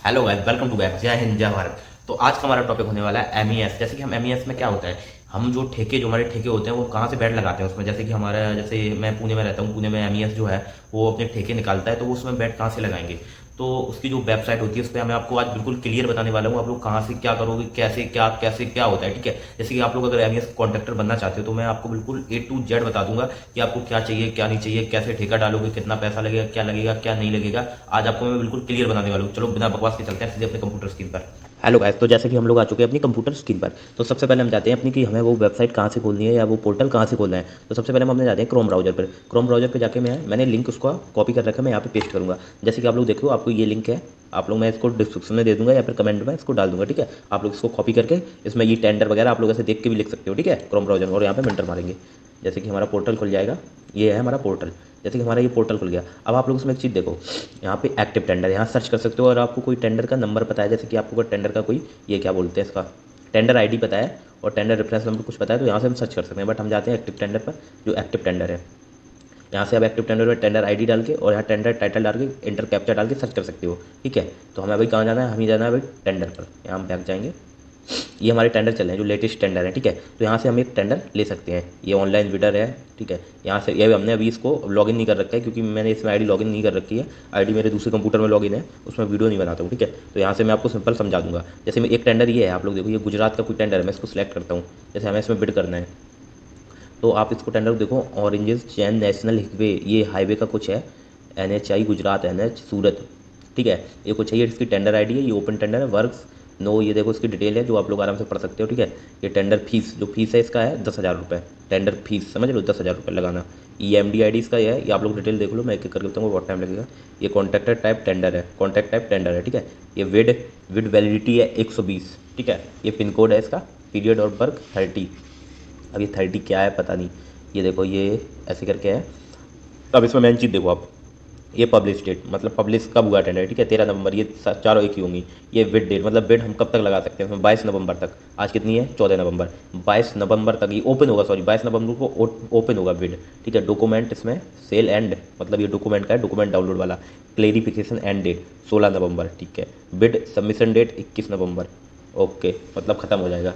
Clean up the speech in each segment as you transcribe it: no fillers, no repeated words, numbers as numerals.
Hello guys, welcome to back. जय हिंद, जय भारत। तो आज का हमारा टॉपिक होने वाला है एमईएस। जैसे कि हम एमईएस में क्या होता है, हम जो ठेके जो हमारे ठेके होते हैं वो कहाँ से बेड लगाते हैं उसमें। जैसे कि हमारा, जैसे मैं पुणे में रहता हूँ, पुणे में एमईएस जो है वो अपने ठेके निकालता है, तो वो उसमें बेड कहाँ से लगाएंगे। तो उसकी जो वेबसाइट होती है उस पर मैं आपको आज बिल्कुल क्लियर बताने वाला हूँ। आप लोग कहाँ से क्या करोगे, कैसे क्या होता है, ठीक है। जैसे कि आप लोग अगर एमईएस कॉन्ट्रैक्टर बनना चाहते हो तो मैं आपको बिल्कुल ए टू जेड बता दूंगा कि आपको क्या चाहिए क्या नहीं चाहिए, कैसे ठेका डालोगे, कितना पैसा लगेगा क्या नहीं लगेगा। आज आपको मैं बिल्कुल क्लियर बनाने वाला हूँ। चलो बिना बकवास के चलते हैं सीधे अपने कंप्यूटर स्क्रीन पर। हेलो गाइस, तो जैसे कि हम लोग आ चुके हैं अपनी कंप्यूटर स्क्रीन पर। तो सबसे पहले हम जाते हैं अपनी कि हमें वो वेबसाइट कहाँ से खोलनी है या वो पोर्टल कहाँ से खोलना है। तो सबसे पहले हम अपने जाते हैं क्रोम ब्राउजर पर। क्रोम ब्राउजर पर जाके मैंने लिंक उसका कॉपी कर रखा है, मैं यहाँ पे पेस्ट करूँगा। जैसे कि आप लोग देखो, आपको ये लिंक है, आप लोग मैं इसको डिस्क्रिप्शन में दे दूंगा या फिर कमेंट में इसको डाल दूंगा, ठीक है। आप लोग इसको कॉपी करके इसमें ये टेंडर वगैरह आप लोग ऐसे देख के भी लिख सकते हो, ठीक है, क्रोम ब्राउजर में। और यहाँ पे एंटर मारेंगे, जैसे कि हमारा पोर्टल खुल जाएगा। ये है हमारा पोर्टल। जैसे कि हमारा ये पोर्टल खुल गया, अब आप लोग इसमें एक चीज़ देखो, यहाँ पे एक्टिव टेंडर यहाँ सर्च कर सकते हो। और आपको कोई टेंडर का नंबर पता है, जैसे कि आपको कोई टेंडर का कोई, ये क्या बोलते हैं इसका, टेंडर आईडी पता है और टेंडर रेफरेंस नंबर कुछ पता है, तो यहाँ से हम सर्च कर सकते हैं। बट हम जाते हैं एक्टिव टेंडर पर। जो एक्टिव टेंडर है, यहाँ से आप एक्टिव टेंडर में टेंडर आईडी डाल के और यहाँ टेंडर टाइटल डाल के इंटर कैप्चा डाल के सर्च कर सकते हो, ठीक है। तो हमें अभी कहाँ जाना है, हमें जाना है अभी टेंडर पर। यहाँ हम बैक जाएंगे, ये हमारे टेंडर चल रहे हैं जो लेटेस्ट टेंडर है, ठीक है। तो यहाँ से हम एक टेंडर ले सकते हैं, ये ऑनलाइन बिडर है, ठीक है। यहाँ से ये हमने अभी इसको लॉगिन नहीं कर रखा है क्योंकि मैंने इसमें आईडी लॉगिन नहीं कर रखी है। आईडी मेरे दूसरे कंप्यूटर में लॉगिन है, उसमें वीडियो नहीं बनाता हूँ, ठीक है। तो यहाँ से मैं आपको सिंपल समझा दूंगा। जैसे मैं एक टेंडर ये है, आप लोग देखो, ये गुजरात का कोई टेंडर है, मैं इसको सिलेक्ट करता हूँ। जैसे हमें इसमें बिड करना है, तो आप इसको टेंडर देखो, ऑरेंजेस चैन नेशनल हिकवे, ये हाईवे का कुछ है, NHI गुजरात, NH सूरत, ठीक है। ये कुछ है, ये इसकी टेंडर आईडी है, ये ओपन टेंडर है, वर्क्स नो, ये देखो इसकी डिटेल है जो आप लोग आराम से पढ़ सकते हो, ठीक है। ये टेंडर फीस, जो फीस है इसका है 10,000 रुपये। टेंडर फीस समझ लो, 10,000 रुपये लगाना। EMD ID इसका ये है, ये आप लोग डिटेल देख लो, मैं एक एक करके बताऊँगा, बहुत टाइम लगेगा। ये कॉन्ट्रैक्टर टाइप टेंडर है, कॉन्ट्रैक्ट टाइप टेंडर है, ठीक है। ये विड वैलिडिटी है 120, ठीक है। ये पिन कोड है इसका, पीरियड और वर्क 30। अब ये 30 क्या है पता नहीं, ये देखो ये ऐसे करके है। अब इसमें मेन चीज़ देखो आप, ये पब्लिश डेट मतलब पब्लिश कब हुआ टेंडर, ठीक है, 13 नवंबर, ये चारों एक ही होंगी। ये बिड डेट मतलब बिड हम कब तक लगा सकते हैं इसमें, 22 नवंबर तक। आज कितनी है, 14 नवंबर, 22 नवंबर तक ये ओपन होगा, सॉरी 22 नवंबर को ओपन होगा बिड, ठीक है। डॉक्यूमेंट इसमें सेल एंड, मतलब ये डॉक्यूमेंट का है, डॉक्यूमेंट डाउनलोड वाला। क्लेरिफिकेशन एंड डेट 16 नवंबर, ठीक है। बिड सबमिशन डेट 21 नवंबर, ओके, मतलब ख़त्म हो जाएगा,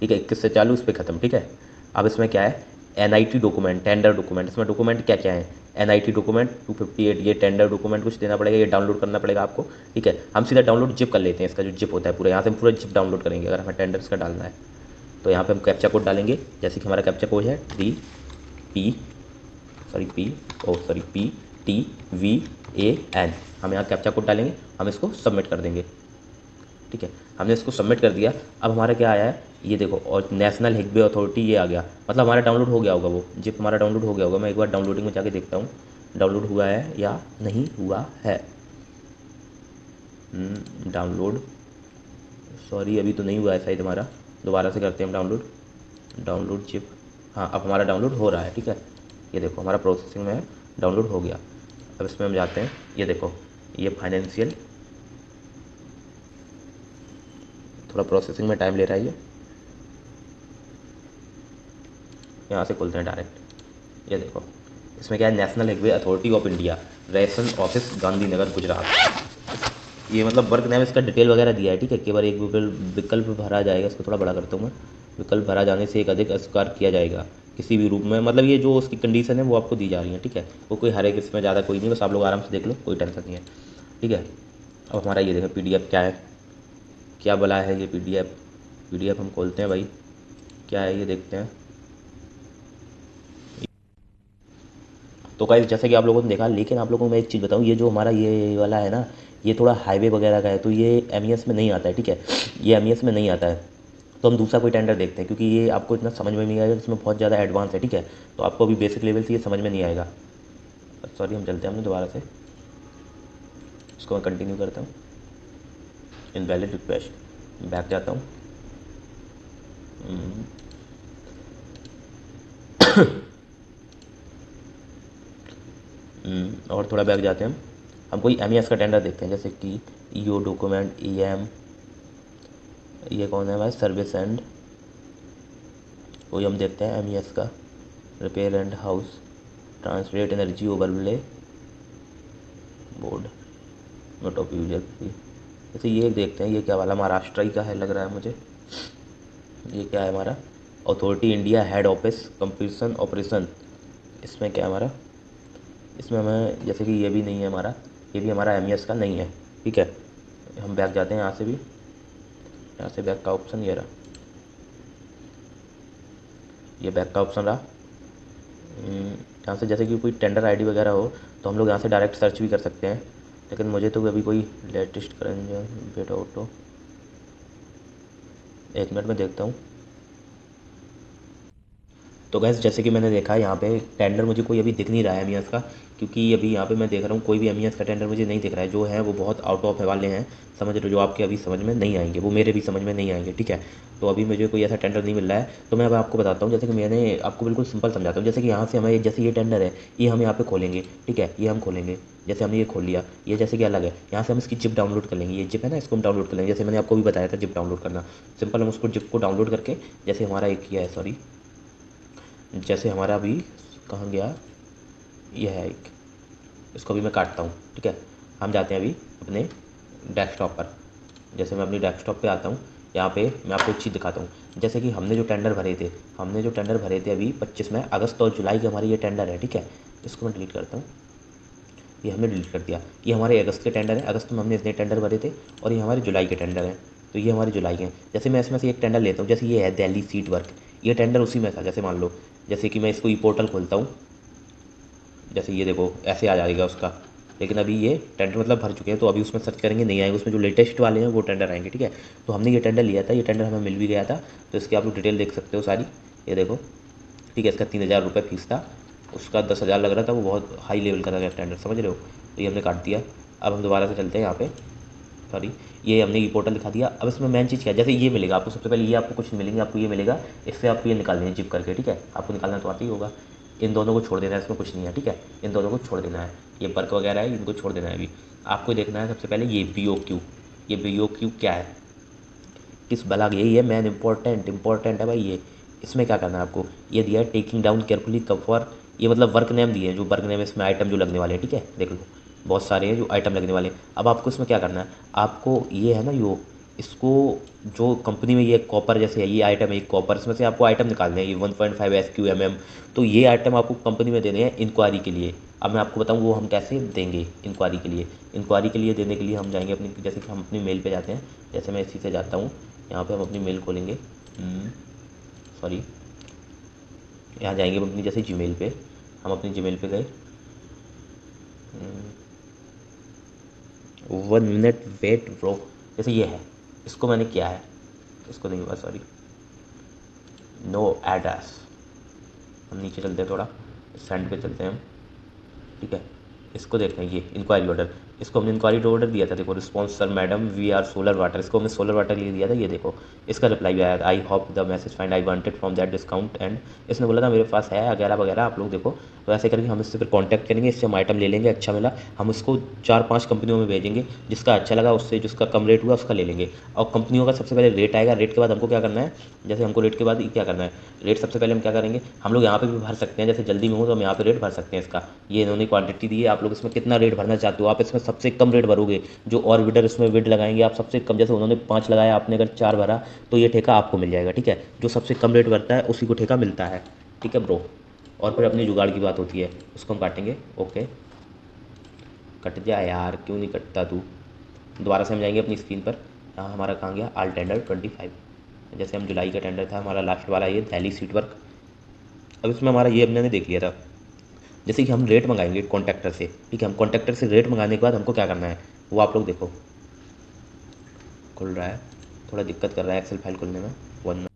ठीक है। 21 से चालू, उस पर खत्म, ठीक है। अब इसमें क्या है, NIT डॉक्यूमेंट, टेंडर डॉक्यूमेंट, इसमें डॉक्यूमेंट क्या क्या है। NIT डॉक्यूमेंट 258, ये टेंडर डॉक्यूमेंट कुछ देना पड़ेगा, ये डाउनलोड करना पड़ेगा आपको, ठीक है। हम सीधा डाउनलोड जिप कर लेते हैं, इसका जो जिप होता है पूरा, यहाँ से हम पूरा जिप डाउनलोड करेंगे अगर हमें टेंडर इसका डालना है। तो यहाँ पे हम कैप्चा कोड डालेंगे, जैसे कि हमारा कैप्चा कोड है पी PTVAN। हम यहाँ कैप्चा कोड डालेंगे, हम इसको सबमिट कर देंगे, ठीक है। हमने इसको सबमिट कर दिया। अब हमारा क्या आया है, ये देखो, और नेशनल हिकवे अथॉरिटी ये आ गया, मतलब हमारा डाउनलोड हो गया होगा, वो जिप हमारा डाउनलोड हो गया होगा। मैं एक बार डाउनलोडिंग में जाके देखता हूँ डाउनलोड हुआ है या नहीं हुआ है। डाउनलोड, सॉरी अभी तो नहीं हुआ है शायद हमारा, दोबारा से करते हैं हम डाउनलोड। डाउनलोड जिप, हाँ अब हमारा डाउनलोड हो रहा है, ठीक है। ये देखो हमारा प्रोसेसिंग में है, डाउनलोड हो गया। अब इसमें हम जाते हैं, ये देखो, ये फाइनेंशियल, थोड़ा प्रोसेसिंग में टाइम ले रहा है ये। यहाँ से खोलते हैं डायरेक्ट, ये देखो, इसमें क्या है, national highway authority of India, ration office Gandhinagar Gujarat. ये मतलब वर्क नेम इसका डिटेल वगैरह दिया है, ठीक है। केवल एक विकल्प भरा जाएगा, इसको थोड़ा बड़ा करता हूँ मैं। विकल्प भरा जाने से एक अधिक अस्वीकार किया जाएगा किसी भी रूप में, मतलब ये जो उसकी कंडीशन है वो आपको दी जा रही है, ठीक है। वो कोई हर एक इसमें ज़्यादा कोई नहीं, बस आप लोग आराम से देख लो, कोई टेंशन नहीं है, ठीक है। अब हमारा ये देखो PDF क्या है, क्या बला है ये PDF हम खोलते हैं भाई, क्या है ये देखते हैं। तो गाइस जैसे कि आप लोगों ने देखा, लेकिन आप लोगों को मैं एक चीज़ बताऊँ, ये जो हमारा ये वाला है ना, ये थोड़ा हाईवे वगैरह का है, तो ये एमईएस में नहीं आता है, ठीक है। ये एमईएस में नहीं आता है, तो हम दूसरा कोई टेंडर देखते हैं, क्योंकि ये आपको इतना समझ में नहीं आएगा, इसमें बहुत ज़्यादा एडवांस है, ठीक है। तो आपको अभी बेसिक लेवल से ये समझ में नहीं आएगा। सॉरी, हम चलते हैं हमने दोबारा से, इसको मैं कंटिन्यू करता हूँ। इनवैलिड रिक्वेस्ट, बैक जाता हूँ। और थोड़ा बैक जाते हैं हम कोई एमईएस का टेंडर देखते हैं, जैसे कि ईओ डॉक्यूमेंट EM, ये कौन है भाई, सर्विस एंड, कोई हम देखते हैं एमईएस का, repair and house, translate energy overlay board, note of user की। जैसे ये देखते हैं, ये क्या वाला महाराष्ट्र ही का है लग रहा है मुझे। ये क्या है हमारा, authority India head office computation operation. इसमें क्या है हमारा, इसमें हमें जैसे कि ये भी नहीं है हमारा, ये भी हमारा एम का नहीं है। ठीक है, हम बैक जाते हैं यहाँ से भी, यहाँ से बैक का ऑप्शन ये रहा, ये बैक का ऑप्शन रहा। यहाँ से जैसे कि कोई टेंडर आईडी वगैरह हो तो हम लोग यहाँ से डायरेक्ट सर्च भी कर सकते हैं, लेकिन मुझे तो अभी कोई लेटेस्ट करेंगे बेटा ऑटो, 1 मिनट में देखता हूँ। तो गैस जैसे कि मैंने देखा यहाँ पे टेंडर मुझे कोई अभी दिख नहीं रहा है एम का, क्योंकि अभी यहाँ पे मैं देख रहा हूँ कोई भी एम का टेंडर मुझे नहीं दिख रहा है। जो है वो बहुत आउट ऑफ वाले हैं, समझ रहे हो, जो आपके अभी समझ में नहीं आएंगे, वो मेरे भी समझ में नहीं आएंगे। ठीक है, तो अभी मुझे कोई ऐसा टेंडर नहीं मिल रहा है। तो मैं अब आपको बताता हूँ, जैसे कि मैंने आपको बिल्कुल सिंपल समझाता हूँ। जैसे कि यहाँ से हमें, जैसे ये टेंडर है, ये हम यहाँ पे खोलेंगे। ठीक है, ये हम खोलेंगे, जैसे हमने ये खोल लिया, ये जैसे कि अलग है, यहाँ से हम इसकी जिप डाउनलोड कर लेंगे। ये जिप है ना, इसको हम डाउनलोड कर लेंगे, जैसे मैंने आपको भी बताया था जिप डाउनलोड करना। सिंपल हम उसको जिप को डाउनलोड करके, जैसे हमारा एक किया है, सॉरी, जैसे हमारा अभी कहाँ गया, यह है एक, इसको भी मैं काटता हूँ। ठीक है, हम जाते हैं अभी अपने डेस्कटॉप पर। जैसे मैं अपनी डेस्कटॉप पे आता हूँ, यहाँ पे मैं आपको एक चीज़ दिखाता हूँ। जैसे कि हमने जो टेंडर भरे थे, अभी 25 में, अगस्त और जुलाई के हमारे ये टेंडर है। ठीक है, इसको मैं डिलीट करता हूँ, ये हमने डिलीट कर दिया। ये हमारे अगस्त के टेंडर है, अगस्त में हमने इतने टेंडर भरे थे, और ये हमारे जुलाई के टेंडर हैं। तो ये हमारे जुलाई के हैं। जैसे मैं इसमें से एक टेंडर लेता हूँ, जैसे ये है दिल्ली सीट वर्क, ये टेंडर उसी में था। जैसे मान लो, जैसे कि मैं इसको ई पोर्टल खोलता हूँ, जैसे ये देखो ऐसे आ जाएगा उसका, लेकिन अभी ये टेंडर मतलब भर चुके हैं, तो अभी उसमें सर्च करेंगे नहीं आएंगे, उसमें जो लेटेस्ट वाले हैं वो टेंडर आएंगे। ठीक है, तो हमने ये टेंडर लिया था, ये टेंडर हमें मिल भी गया था, तो इसकी आप लोग डिटेल देख सकते हो सारी, ये देखो। ठीक है, इसका 3,000 रुपये फीस था, उसका 10,000 लग रहा था, वो बहुत हाई लेवल का था टेंडर, समझ रहे हो। तो ये हमने काट दिया। अब हम दोबारा से चलते हैं यहाँ पे, सॉरी, ये हमने ई पोर्टल दिखा दिया। अब इसमें मेन चीज़ क्या है, जैसे ये मिलेगा आपको, सबसे पहले ये आपको कुछ मिलेंगे, आपको ये मिलेगा, इससे आपको ये निकालने हैं जिप करके। ठीक है, आपको निकालना तो आती ही होगा। इन दोनों को छोड़ देना है, इसमें कुछ नहीं है। ठीक है, इन दोनों को छोड़ देना है, ये वर्क वगैरह है, इनको छोड़ देना है। अभी आपको देखना है सबसे पहले ये BOQ, ये BOQ क्या है, किस भला, यही है मैन, इंपॉर्टेंट है भाई ये। इसमें क्या करना है आपको, ये दिया है टेकिंग डाउन केयरफुली कवर, ये मतलब वर्क नेम दिए हैं, जो वर्क नेम इसमें आइटम जो लगने वाले हैं। ठीक है, देख लो बहुत सारे हैं जो आइटम लगने वाले हैं। अब आपको इसमें क्या करना है, आपको ये है ना, यो इसको, जो कंपनी में ये कॉपर जैसे है, ये आइटम है, एक कॉपर, इसमें से आपको आइटम निकालने हैं, ये 1.5 SQMM। तो ये आइटम आपको कंपनी में देने हैं इंक्वायरी के लिए। अब मैं आपको बताऊँ वो हम कैसे देंगे इंक्वायरी के लिए। इंक्वायरी के लिए देने के लिए हम जाएंगे अपनी, जैसे कि हम अपनी मेल पे जाते हैं, जैसे मैं इसी से जाता हूँ, यहाँ पे हम अपनी मेल खोलेंगे, सॉरी, यहाँ जाएंगे हम अपनी जैसे जीमेल पे, हम अपनी जीमेल पे गए, 1 मिनट वेट ब्रो, जैसे ये है, इसको मैंने किया है, इसको नहीं हुआ, सॉरी, नो एड्रेस। हम नीचे चलते हैं थोड़ा, सेंड पे चलते हैं हम। ठीक है, इसको देखते हैं, ये इंक्वायरी ऑर्डर, इसको हमने इंक्वायरी ऑर्डर दिया था, देखो response sir madam we are solar water, इसको हमने सोलर वाटर के लिए दिया था। ये देखो इसका रिप्लाई भी आया था, I hope the message find I wanted from that discount, and इसने बोला था मेरे पास है वगैरह वगैरह, आप लोग देखो। तो ऐसे करके हम इससे फिर कॉन्टैक्ट करेंगे, इससे हम आइटम ले लेंगे, अच्छा मिला हम उसको 4-5 कंपनियों में भेजेंगे, जिसका अच्छा लगा उससे, जिसका कम रेट हुआ उसका ले लेंगे। और कंपनियों का सबसे पहले रेट आएगा, रेट के बाद हमको क्या करना है, जैसे हमको रेट के बाद क्या करना है, रेट सबसे पहले हम क्या करेंगे, हम लोग यहाँ पे भी भर सकते हैं, जैसे जल्दी में हो तो हम यहाँ पे रेट भर सकते हैं इसका। ये इन्होंने क्वांटिटी दी है, आप लोग इसमें कितना रेट भरना चाहते हो, आप इसमें सबसे कम रेट भरोगे, जो और विडर इसमें विड लगाएंगे आप सबसे कम, जैसे उन्होंने 5 लगाया, आपने अगर 4 भरा तो ये ठेका आपको मिल जाएगा। ठीक है, जो सबसे कम रेट भरता है उसी को ठेका मिलता है। ठीक है ब्रो, और फिर अपनी जुगाड़ की बात होती है, उसको हम काटेंगे। ओके, कट जा यार, क्यों नहीं कटता तू। दोबारा से हम जाएंगे अपनी स्क्रीन पर, यहाँ हमारा कहाँ गया, आल टेंडर 25, जैसे हम जुलाई का टेंडर था हमारा लास्ट वाला, ये दिल्ली सीट वर्क। अब इसमें हमारा ये हमने देख लिया था, जैसे कि हम रेट मंगाएंगे कॉन्ट्रैक्टर से। ठीक है, हम कॉन्ट्रैक्टर से रेट मंगाने के बाद हमको क्या करना है, वो आप लोग देखो, खुल रहा है, थोड़ा दिक्कत कर रहा है एक्सेल फाइल खुलने में, वन।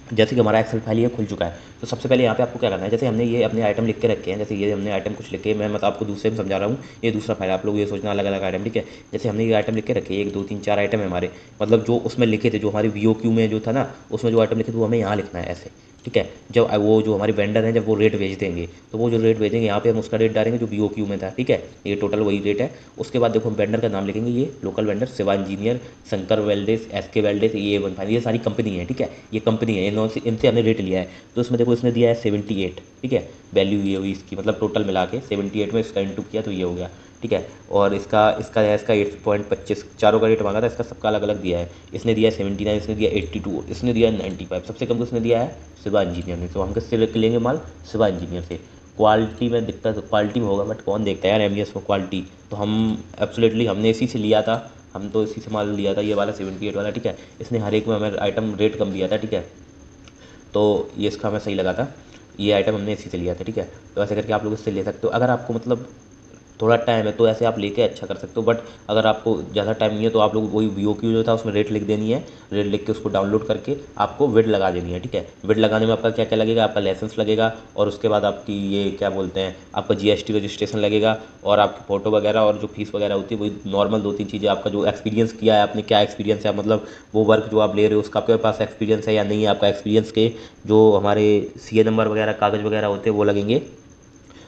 जैसे कि हमारा एक्सेल फाइल ये खुल चुका है, तो सबसे पहले यहाँ पे आपको क्या करना है, जैसे हमने ये अपने आइटम लिख के रखे हैं, जैसे ये हमने आइटम कुछ लिखे, मैं मतलब आपको दूसरे में समझा रहा हूँ, ये दूसरा फाइल, आप लोग ये सोचना अलग अलग आइटम। ठीक है, जैसे हमने ये आइटम लिख के रखे, 1 2 3 4 आइटम है हमारे, मतलब जो उसमें लिखे थे, जो हमारे BOQ में जो था ना, उसमें जो आइटम लिखे थे वो हमें यहाँ लिखना है ऐसे। ठीक है, जब वो जो हमारे वेंडर हैं जब वो रेट भेज देंगे, तो वो जो रेट भेजेंगे यहाँ पे हम उसका रेट डालेंगे जो BOQ में था। ठीक है, ये टोटल वही रेट है। उसके बाद देखो हम वेंडर का नाम लिखेंगे, ये local vendor Shiva engineer, Shankar welders, SK welders, ये 1 ये सारी कंपनी है। ठीक है, ये कंपनी है, इनसे हमने रेट लिया है। तो इसमें देखो इसने दिया है 78। ठीक है, वैल्यू ये हुई इसकी, मतलब टोटल मिला के 78 में इसका इंटू किया तो ये हो गया। ठीक है। और इसका इसका है इसका 8.25 चारों का रेट मांगा था, इसका सबका अलग अलग दिया है। इसने दिया है 79, इसने दिया 82, इसने दिया है 95, सबसे कम तो इसने दिया है शिवा इंजीनियर ने। तो हम किससे लेंगे माल? शिवा इंजीनियर से। क्वालिटी में दिक्कत क्वालिटी में होगा, बट कौन देखता है यार एम में क्वालिटी। तो हम एब्सोल्युटली हमने इसी से लिया था, हम तो इसी से माल लिया था, ये वाला 78 वाला, ठीक है। इसने हर एक में हमें आइटम रेट कम दिया था, ठीक है। तो ये इसका हमें सही लगा था, ये आइटम हमने इसी से लिया था, ठीक है। तो ऐसे करके आप लोग इससे ले सकते हो। अगर आपको मतलब थोड़ा टाइम है तो ऐसे आप लेके अच्छा कर सकते हो, बट अगर आपको ज़्यादा टाइम नहीं है तो आप लोग वही वी ओ क्यू जो था उसमें रेट लिख देनी है। रेट लिख के उसको डाउनलोड करके आपको विड लगा देनी है, ठीक है। विड लगाने में आपका क्या क्या लगेगा? आपका लाइसेंस लगेगा, और उसके बाद आपकी ये क्या बोलते हैं, आपका GST रजिस्ट्रेशन लगेगा, और आपकी फ़ोटो वगैरह और जो फीस वगैरह होती है वही नॉर्मल 2-3 चीज़ें। आपका जो एक्सपीरियंस किया है आपने, क्या एक्सपीरियंस है, मतलब वो वर्क जो आप ले रहे हो उसका आपके पास एक्सपीरियंस है या नहीं है। आपका एक्सपीरियंस के जो हमारे CA नंबर वगैरह कागज़ वगैरह होते हैं वो लगेंगे।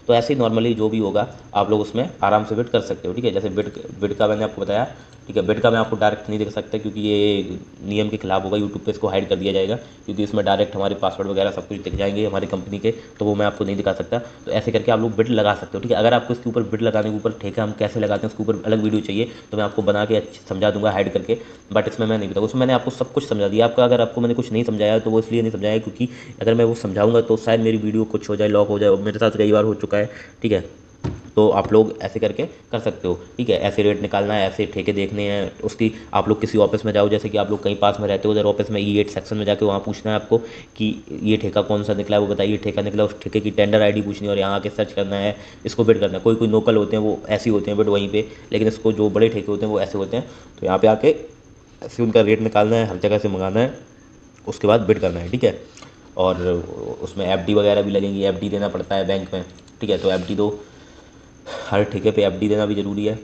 तो ऐसे ही नॉर्मली जो भी होगा आप लोग उसमें आराम से बिड कर सकते हो, ठीक है। जैसे बिड बिड का मैंने आपको बताया, ठीक है। बिड का मैं आपको डायरेक्ट नहीं दिखा सकता क्योंकि ये नियम के खिलाफ होगा, यूट्यूब पे इसको हाइड कर दिया जाएगा, क्योंकि इसमें डायरेक्ट हमारे पासवर्ड वगैरह सब कुछ दिख जाएंगे हमारी कंपनी के, तो वो मैं आपको नहीं दिखा सकता। तो ऐसे करके आप लोग बिड लगा सकते हो, ठीक है। अगर आपको इसके ऊपर बिड लगाने के ऊपर ठेका हम कैसे लगाते हैं उसके ऊपर अलग वीडियो चाहिए तो मैं आपको बना के अच्छी समझा दूंगा हाइड करके, बट इसमें मैं नहीं बताऊँ। उसमें मैंने आपको सब कुछ समझा दिया। आपका अगर आपको मैंने कुछ नहीं समझाया तो वो इसलिए नहीं समझाया क्योंकि अगर मैं वो समझाऊंगा तो शायद मेरी वीडियो कुछ हो जाए, लॉक हो जाए, और मेरे साथ कई बार हो चुका है, ठीक है। तो आप लोग ऐसे करके कर सकते हो, ठीक है। ऐसे रेट निकालना है, ऐसे ठेके देखने हैं उसकी। आप लोग किसी ऑफिस में जाओ, जैसे कि आप लोग कहीं पास में रहते हो, उधर ऑफिस में E8 सेक्शन में जाके वहाँ पूछना है आपको कि ये ठेका कौन सा निकला है, वो बताइए। ठेका निकला, उस ठेके की टेंडर ID पूछनी है और यहाँ आके सर्च करना है, इसको बिड करना है। कोई कोई लोकल होते हैं वो ऐसे ही होते हैं बिड वहीं पे, लेकिन इसको जो बड़े ठेके होते हैं वो ऐसे होते हैं। तो यहाँ पे आके ऐसे उनका रेट निकालना है, हर जगह से मंगाना है, उसके बाद बिड करना है, ठीक है। और उसमें FD वगैरह भी लगेंगी, FD देना पड़ता है बैंक में, ठीक है। तो FD दो, हर ठेके पे FD देना भी ज़रूरी है।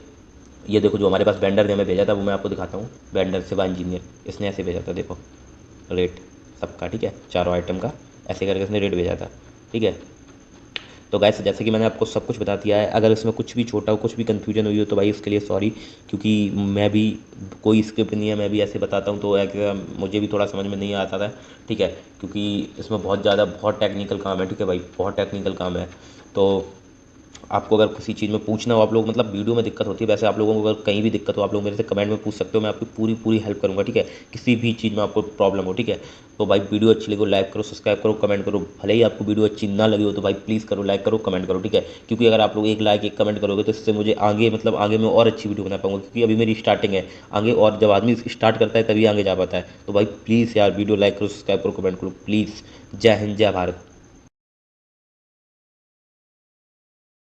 ये देखो जो हमारे पास वेंडर ने हमें भेजा था वो मैं आपको दिखाता हूँ। वेंडर शिवा इंजीनियर, इसने ऐसे भेजा था, देखो रेट सबका, ठीक है, चारों आइटम का ऐसे करके इसने रेट भेजा था, ठीक है। तो गाइस जैसे कि मैंने आपको सब कुछ बता दिया है। अगर इसमें कुछ भी छोटा हो, कुछ भी कन्फ्यूजन हुई हो तो भाई उसके लिए सॉरी, क्योंकि मैं भी कोई स्क्रिप्ट नहीं है, मैं भी ऐसे बताता हूँ तो मुझे भी थोड़ा समझ में नहीं आता था, ठीक है। क्योंकि इसमें बहुत ज़्यादा बहुत टेक्निकल काम है, ठीक है भाई, बहुत टेक्निकल काम है। तो आपको अगर किसी चीज़ में पूछना हो, आप लोग मतलब वीडियो में दिक्कत होती है, वैसे आप लोगों को अगर कहीं भी दिक्कत हो आप लोग मेरे से कमेंट में पूछ सकते हो, मैं आपकी पूरी पूरी हेल्प करूँगा, ठीक है। किसी भी चीज़ में आपको प्रॉब्लम हो, ठीक है। तो भाई वीडियो अच्छी लगी हो लाइक करो, सब्सक्राइब करो, कमेंट करो। भले ही आपको वीडियो अच्छी ना लगी हो तो भाई प्लीज़ करो, लाइक करो, कमेंट करो, ठीक है। क्योंकि अगर आप लोग एक लाइक एक कमेंट करोगे तो इससे मुझे आगे मतलब आगे मैं और अच्छी वीडियो बना पाऊंगा, क्योंकि अभी मेरी स्टार्टिंग है। आगे और जब आदमी स्टार्ट करता है तभी आगे जा पाता है। तो भाई प्लीज़ यार वीडियो लाइक करो, सब्सक्राइब करो, कमेंट करो प्लीज़। जय हिंद, जय भारत।